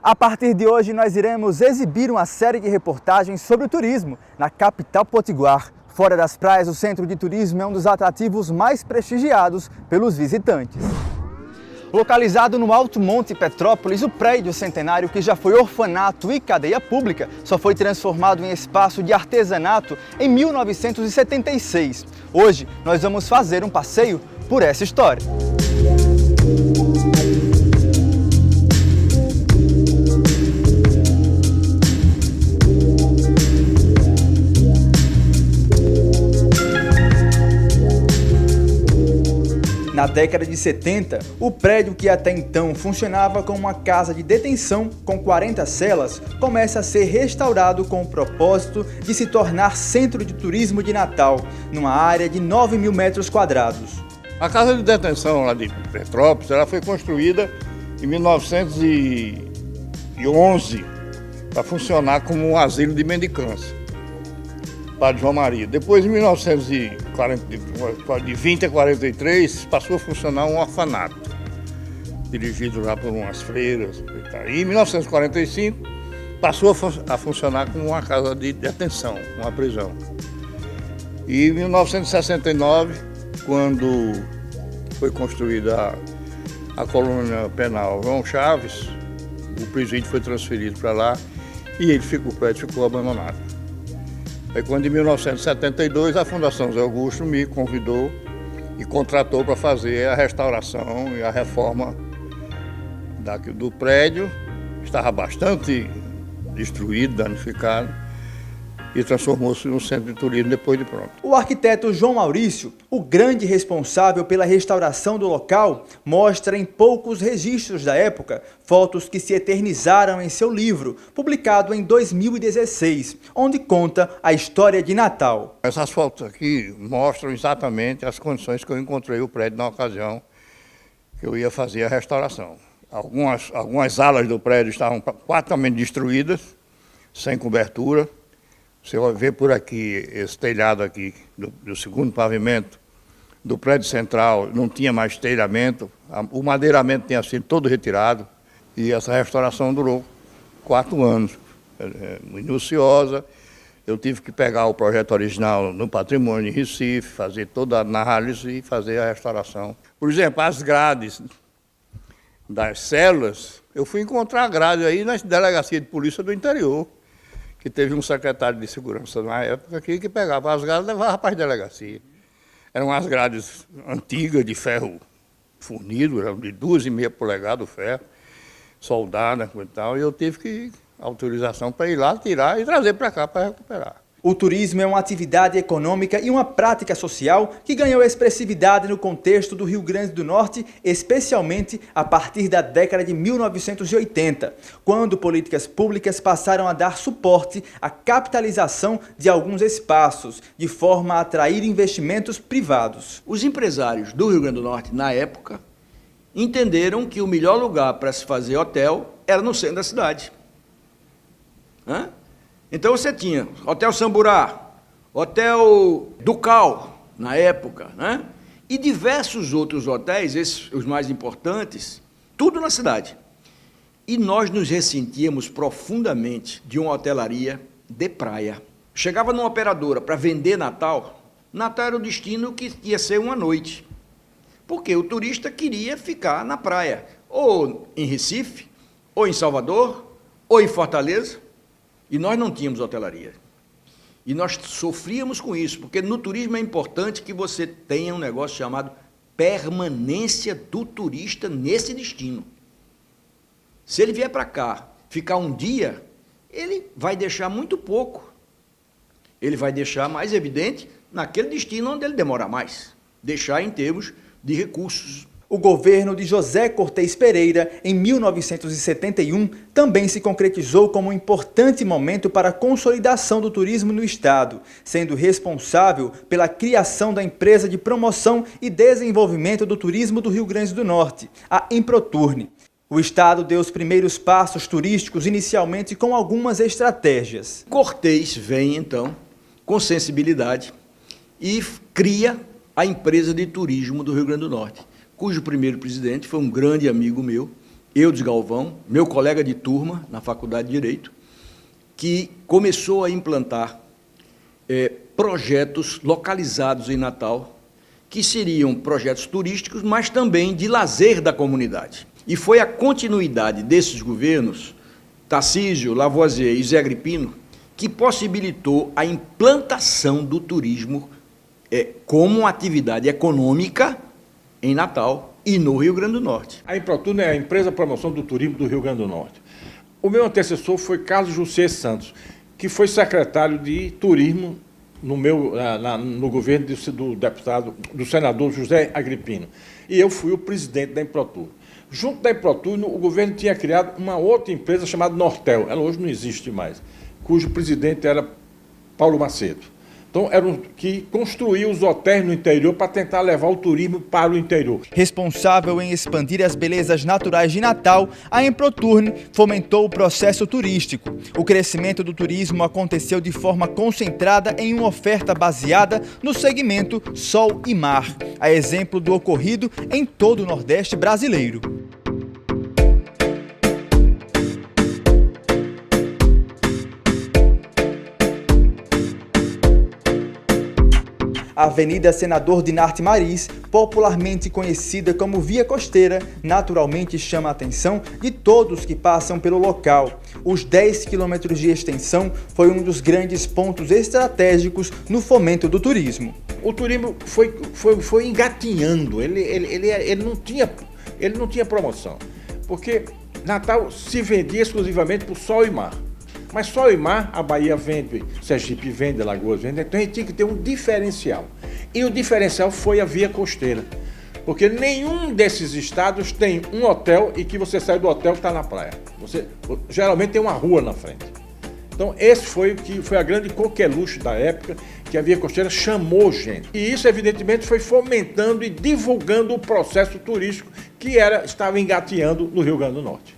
A partir de hoje, nós iremos exibir uma série de reportagens sobre o turismo na capital potiguar. Fora das praias, o centro de turismo é um dos atrativos mais prestigiados pelos visitantes. Localizado no Alto Monte Petrópolis, o prédio centenário, que já foi orfanato e cadeia pública, só foi transformado em espaço de artesanato em 1976. Hoje, nós vamos fazer um passeio por essa história. Na década de 70, o prédio, que até então funcionava como uma casa de detenção com 40 celas, começa a ser restaurado com o propósito de se tornar centro de turismo de Natal, numa área de 9.000 metros quadrados. A casa de detenção lá de Petrópolis, ela foi construída em 1911 para funcionar como um asilo de mendicância. Padre João Maria. Depois, em 1920 a 43, passou a funcionar um orfanato, dirigido lá por umas freiras. E em 1945, passou a funcionar como uma casa de detenção, uma prisão. E em 1969, quando foi construída a colônia penal João Chaves, o presídio foi transferido para lá e o prédio ficou abandonado. Aí, quando em 1972 a Fundação Zé Augusto me convidou e contratou para fazer a restauração e a reforma do prédio, estava bastante destruído, danificado, e transformou-se num centro de turismo depois de pronto. O arquiteto João Maurício, o grande responsável pela restauração do local, mostra em poucos registros da época fotos que se eternizaram em seu livro, publicado em 2016, onde conta a história de Natal. Essas fotos aqui mostram exatamente as condições que eu encontrei o prédio na ocasião que eu ia fazer a restauração. Algumas alas do prédio estavam praticamente destruídas, sem cobertura. Você vai ver por aqui, esse telhado aqui do segundo pavimento do prédio central, não tinha mais telhamento, o madeiramento tinha sido todo retirado e essa restauração durou 4 anos, minuciosa. Eu tive que pegar o projeto original no Patrimônio em Recife, fazer toda a análise e fazer a restauração. Por exemplo, as grades das células, eu fui encontrar a grade aí na delegacia de polícia do interior, que teve um secretário de segurança na época aqui que pegava as grades e levava para a delegacia. Eram as grades antigas de ferro fornido, eram de 2,5 polegadas o ferro, soldada e tal, e eu tive que autorização para ir lá, tirar e trazer para cá para recuperar. O turismo é uma atividade econômica e uma prática social que ganhou expressividade no contexto do Rio Grande do Norte, especialmente a partir da década de 1980, quando políticas públicas passaram a dar suporte à capitalização de alguns espaços, de forma a atrair investimentos privados. Os empresários do Rio Grande do Norte, na época, entenderam que o melhor lugar para se fazer hotel era no centro da cidade. Então você tinha Hotel Samburá, Hotel Ducal, na época, né? E diversos outros hotéis, esses os mais importantes, tudo na cidade. E nós nos ressentíamos profundamente de uma hotelaria de praia. Chegava numa operadora para vender Natal, Natal era o destino que ia ser uma noite. Porque o turista queria ficar na praia, ou em Recife, ou em Salvador, ou em Fortaleza. E nós não tínhamos hotelaria. E nós sofríamos com isso, porque no turismo é importante que você tenha um negócio chamado permanência do turista nesse destino. Se ele vier para cá, ficar um dia, ele vai deixar muito pouco. Ele vai deixar mais evidente naquele destino onde ele demora mais. Deixar em termos de recursos. O governo de José Cortez Pereira, em 1971, também se concretizou como um importante momento para a consolidação do turismo no estado, sendo responsável pela criação da empresa de promoção e desenvolvimento do turismo do Rio Grande do Norte, a Improturne. O estado deu os primeiros passos turísticos inicialmente com algumas estratégias. Cortez vem, então, com sensibilidade e cria a empresa de turismo do Rio Grande do Norte, cujo primeiro presidente foi um grande amigo meu, Eudes Galvão, meu colega de turma na Faculdade de Direito, que começou a implantar projetos localizados em Natal, que seriam projetos turísticos, mas também de lazer da comunidade. E foi a continuidade desses governos, Tarcísio, Lavoisier e Zé Agripino, que possibilitou a implantação do turismo como uma atividade econômica em Natal e no Rio Grande do Norte. A Improturno é a empresa de promoção do turismo do Rio Grande do Norte. O meu antecessor foi Carlos José Santos, que foi secretário de turismo no governo do senador José Agripino. E eu fui o presidente da Improturno. Junto da Improturno, o governo tinha criado uma outra empresa chamada Nortel, ela hoje não existe mais, cujo presidente era Paulo Macedo. Então, era que construía os hotéis no interior para tentar levar o turismo para o interior. Responsável em expandir as belezas naturais de Natal, a Improturno fomentou o processo turístico. O crescimento do turismo aconteceu de forma concentrada em uma oferta baseada no segmento sol e mar, a exemplo do ocorrido em todo o Nordeste brasileiro. A Avenida Senador Dinarte Marins, popularmente conhecida como Via Costeira, naturalmente chama a atenção de todos que passam pelo local. Os 10 quilômetros de extensão foi um dos grandes pontos estratégicos no fomento do turismo. O turismo foi engatinhando, ele não tinha promoção, porque Natal se vendia exclusivamente por sol e mar. Mas sol e mar, a Bahia vende, Sergipe vende, Alagoas vende, então a gente tinha que ter um diferencial. E o diferencial foi a Via Costeira, porque nenhum desses estados tem um hotel e que você sai do hotel que está na praia. Você geralmente tem uma rua na frente. Então esse foi a grande coqueluche da época, que a Via Costeira chamou gente. E isso, evidentemente, foi fomentando e divulgando o processo turístico que estava engateando no Rio Grande do Norte.